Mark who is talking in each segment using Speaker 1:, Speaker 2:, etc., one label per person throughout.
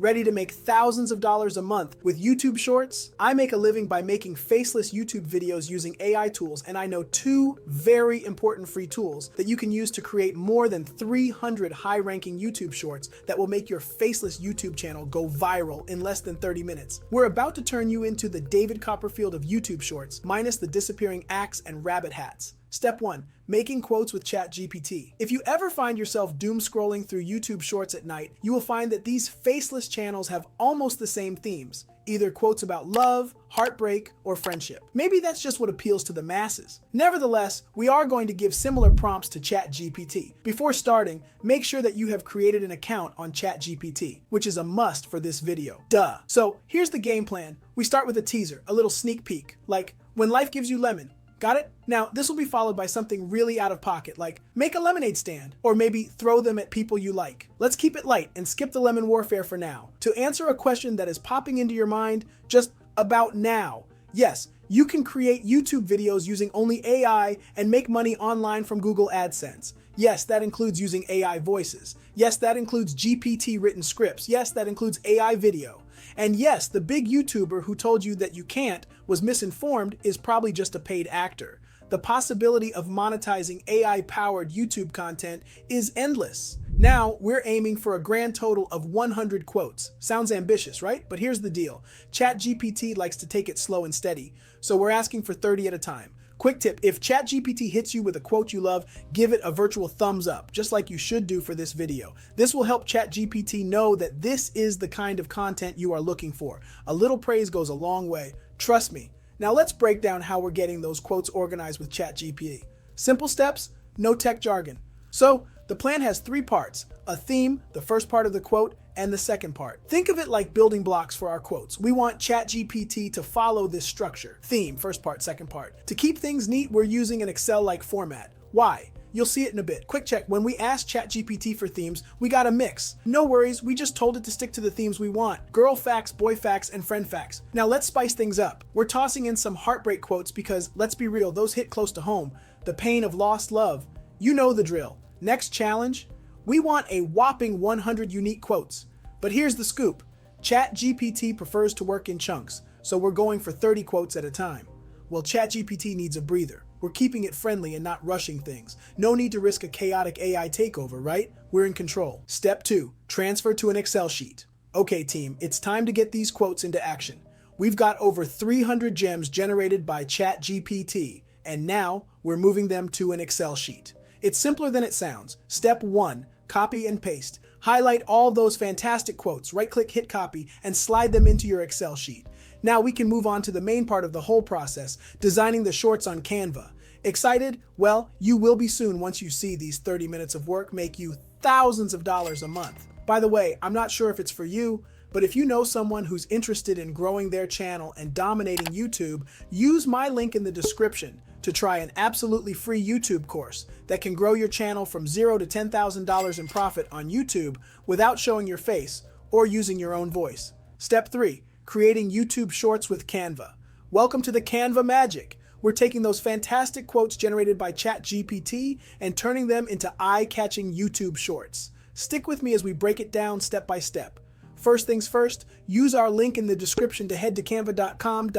Speaker 1: Ready to make thousands of dollars a month with YouTube Shorts? I make a living by making faceless YouTube videos using AI tools, and I know two very important free tools that you can use to create more than 300 high-ranking YouTube Shorts that will make your faceless YouTube channel go viral in less than 30 minutes. We're about to turn you into the David Copperfield of YouTube Shorts, minus the disappearing axe and rabbit hats. Step 1. Making quotes with Chat GPT. If you ever find yourself doom scrolling through YouTube Shorts at night, you will find that these faceless channels have almost the same themes, either quotes about love, heartbreak, or friendship. Maybe that's just what appeals to the masses. Nevertheless, we are going to give similar prompts to Chat GPT. Before starting, make sure that you have created an account on Chat GPT, which is a must for this video. Duh. So here's the game plan. We start with a teaser, a little sneak peek, like, when life gives you lemon. Got it? Now, this will be followed by something really out of pocket, like make a lemonade stand, or maybe throw them at people you like. Let's keep it light and skip the lemon warfare for now. To answer a question that is popping into your mind just about now, yes, you can create YouTube videos using only AI and make money online from Google AdSense. Yes, that includes using AI voices. Yes, that includes GPT written scripts. Yes, that includes AI video. And yes, the big YouTuber who told you that you can't was misinformed is probably just a paid actor. The possibility of monetizing AI-powered YouTube content is endless. Now, we're aiming for a grand total of 100 quotes. Sounds ambitious, right? But here's the deal. ChatGPT likes to take it slow and steady, so we're asking for 30 at a time. Quick tip, if ChatGPT hits you with a quote you love, give it a virtual thumbs up, just like you should do for this video. This will help ChatGPT know that this is the kind of content you are looking for. A little praise goes a long way. Trust me. Now let's break down how we're getting those quotes organized with ChatGPT. Simple steps, no tech jargon. So, the plan has 3 parts: a theme, the first part of the quote, and the second part. Think of it like building blocks for our quotes. We want ChatGPT to follow this structure. Theme, first part, second part. To keep things neat, we're using an Excel-like format. Why? You'll see it in a bit. Quick check, when we asked ChatGPT for themes, we got a mix. No worries, we just told it to stick to the themes we want. Girl facts, boy facts, and friend facts. Now let's spice things up. We're tossing in some heartbreak quotes because, let's be real, those hit close to home. The pain of lost love. You know the drill. Next challenge? We want a whopping 100 unique quotes. But here's the scoop. ChatGPT prefers to work in chunks, so we're going for 30 quotes at a time. Well, ChatGPT needs a breather. We're keeping it friendly and not rushing things. No need to risk a chaotic AI takeover, right? We're in control. Step 2, transfer to an Excel sheet. Okay, team, it's time to get these quotes into action. We've got over 300 gems generated by ChatGPT, and now we're moving them to an Excel sheet. It's simpler than it sounds. Step 1, copy and paste. Highlight all those fantastic quotes, right-click, hit copy, and slide them into your Excel sheet. Now we can move on to the main part of the whole process, designing the shorts on Canva. Excited? Well, you will be soon once you see these 30 minutes of work make you thousands of dollars a month. By the way, I'm not sure if it's for you, but if you know someone who's interested in growing their channel and dominating YouTube, use my link in the description to try an absolutely free YouTube course that can grow your channel from $0 to $10,000 in profit on YouTube without showing your face or using your own voice. Step 3, creating YouTube Shorts with Canva. Welcome to the Canva magic. We're taking those fantastic quotes generated by ChatGPT and turning them into eye-catching YouTube Shorts. Stick with me as we break it down step by step. First things first, use our link in the description to head to canva.com.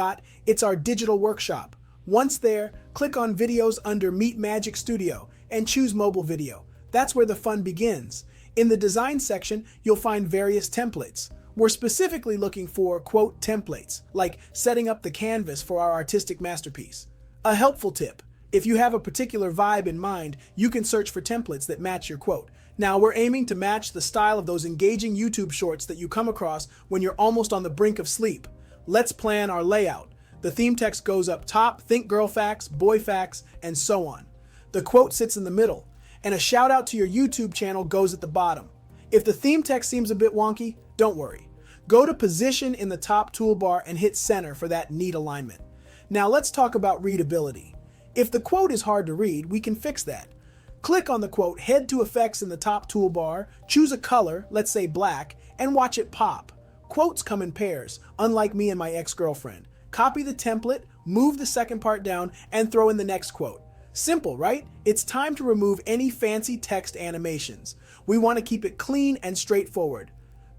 Speaker 1: It's our digital workshop. Once there, click on videos under Meet Magic Studio and choose mobile video. That's where the fun begins. In the design section, you'll find various templates. We're specifically looking for quote templates, like setting up the canvas for our artistic masterpiece. A helpful tip: if you have a particular vibe in mind, you can search for templates that match your quote. Now we're aiming to match the style of those engaging YouTube shorts that you come across when you're almost on the brink of sleep. Let's plan our layout. The theme text goes up top, think girl facts, boy facts, and so on. The quote sits in the middle, and a shout out to your YouTube channel goes at the bottom. If the theme text seems a bit wonky, don't worry. Go to Position in the top toolbar and hit Center for that neat alignment. Now let's talk about readability. If the quote is hard to read, we can fix that. Click on the quote, head to Effects in the top toolbar, choose a color, let's say black, and watch it pop. Quotes come in pairs, unlike me and my ex-girlfriend. Copy the template, move the second part down, and throw in the next quote. Simple, right? It's time to remove any fancy text animations. We want to keep it clean and straightforward.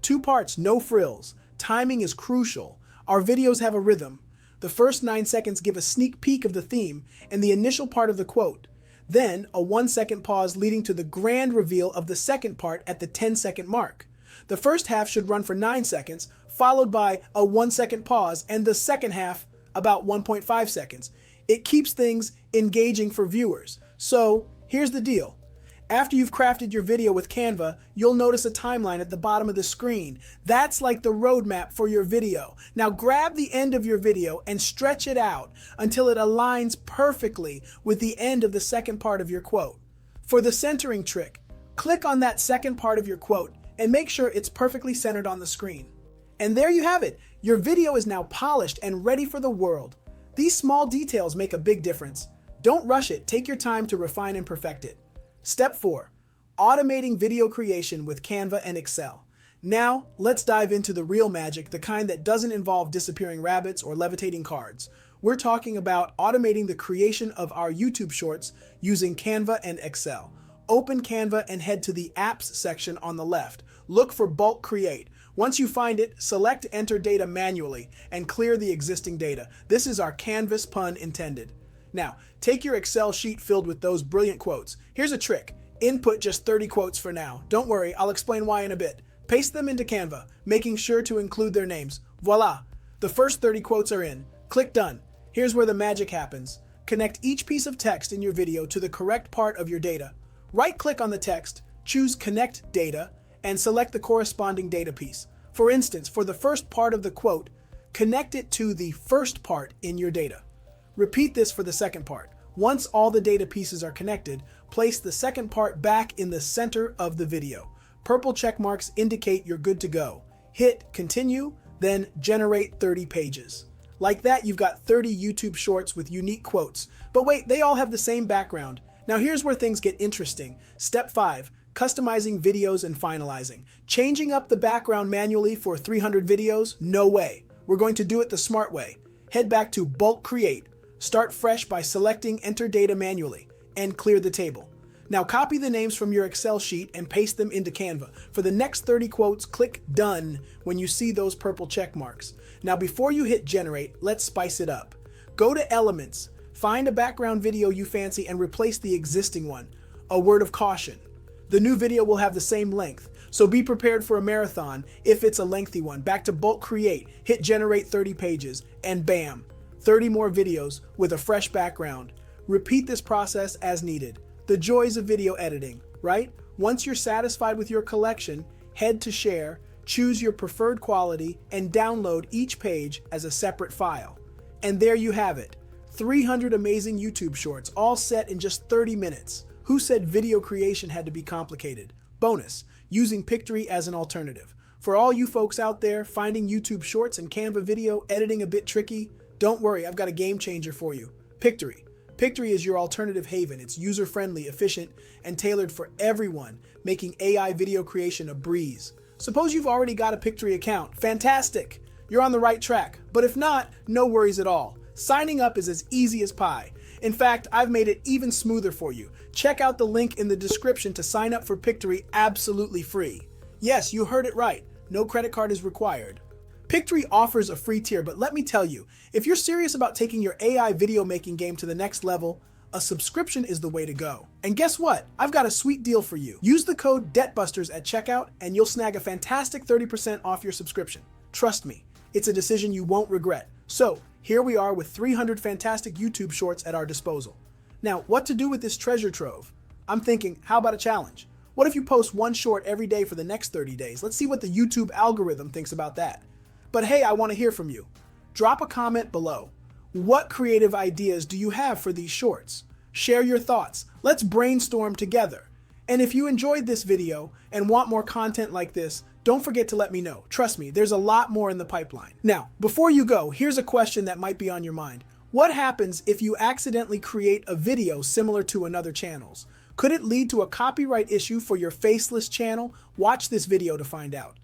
Speaker 1: 2 parts, no frills. Timing is crucial. Our videos have a rhythm. The first 9 seconds give a sneak peek of the theme and the initial part of the quote. Then, a 1-second pause leading to the grand reveal of the second part at the 10-second mark. The first half should run for 9 seconds, followed by a 1-second pause, and the second half about 1.5 seconds. It keeps things engaging for viewers. So, here's the deal. After you've crafted your video with Canva, you'll notice a timeline at the bottom of the screen. That's like the roadmap for your video. Now grab the end of your video and stretch it out until it aligns perfectly with the end of the second part of your quote. For the centering trick, click on that second part of your quote and make sure it's perfectly centered on the screen. And there you have it. Your video is now polished and ready for the world. These small details make a big difference. Don't rush it. Take your time to refine and perfect it. Step 4. Automating video creation with Canva and Excel. Now, let's dive into the real magic, the kind that doesn't involve disappearing rabbits or levitating cards. We're talking about automating the creation of our YouTube shorts using Canva and Excel. Open Canva and head to the Apps section on the left. Look for Bulk Create. Once you find it, select Enter Data manually and clear the existing data. This is our canvas, pun intended. Now, take your Excel sheet filled with those brilliant quotes. Here's a trick. Input just 30 quotes for now. Don't worry, I'll explain why in a bit. Paste them into Canva, making sure to include their names. Voila! The first 30 quotes are in. Click Done. Here's where the magic happens. Connect each piece of text in your video to the correct part of your data. Right-click on the text, choose Connect Data, and select the corresponding data piece. For instance, for the first part of the quote, connect it to the first part in your data. Repeat this for the second part. Once all the data pieces are connected, place the second part back in the center of the video. Purple check marks indicate you're good to go. Hit Continue, then generate 30 pages. Like that, you've got 30 YouTube shorts with unique quotes. But wait, they all have the same background. Now here's where things get interesting. Step 5. Customizing videos and finalizing. Changing up the background manually for 300 videos? No way. We're going to do it the smart way. Head back to Bulk Create. Start fresh by selecting Enter Data manually and clear the table. Now copy the names from your Excel sheet and paste them into Canva. For the next 30 quotes, click Done when you see those purple check marks. Now before you hit Generate, let's spice it up. Go to Elements, find a background video you fancy and replace the existing one. A word of caution. The new video will have the same length, so be prepared for a marathon if it's a lengthy one. Back to Bulk Create, hit Generate 30 pages, and bam! 30 more videos with a fresh background. Repeat this process as needed. The joys of video editing, right? Once you're satisfied with your collection, head to Share, choose your preferred quality, and download each page as a separate file. And there you have it. 300 amazing YouTube shorts, all set in just 30 minutes. Who said video creation had to be complicated? Bonus, using Pictory as an alternative. For all you folks out there finding YouTube shorts and Canva video editing a bit tricky, don't worry, I've got a game changer for you. Pictory. Pictory is your alternative haven. It's user-friendly, efficient, and tailored for everyone, making AI video creation a breeze. Suppose you've already got a Pictory account. Fantastic! You're on the right track. But if not, no worries at all. Signing up is as easy as pie. In fact, I've made it even smoother for you. Check out the link in the description to sign up for Pictory absolutely free. Yes, you heard it right. No credit card is required. Pictory offers a free tier, but let me tell you, if you're serious about taking your AI video making game to the next level, a subscription is the way to go. And guess what? I've got a sweet deal for you. Use the code DEBTBUSTERS at checkout and you'll snag a fantastic 30% off your subscription. Trust me, it's a decision you won't regret. So, here we are with 300 fantastic YouTube shorts at our disposal. Now, what to do with this treasure trove? I'm thinking, how about a challenge? What if you post one short every day for the next 30 days? Let's see what the YouTube algorithm thinks about that. But hey, I want to hear from you. Drop a comment below. What creative ideas do you have for these shorts? Share your thoughts. Let's brainstorm together. And if you enjoyed this video and want more content like this, don't forget to let me know. Trust me, there's a lot more in the pipeline. Now, before you go, here's a question that might be on your mind. What happens if you accidentally create a video similar to another channel's? Could it lead to a copyright issue for your Faceless channel? Watch this video to find out.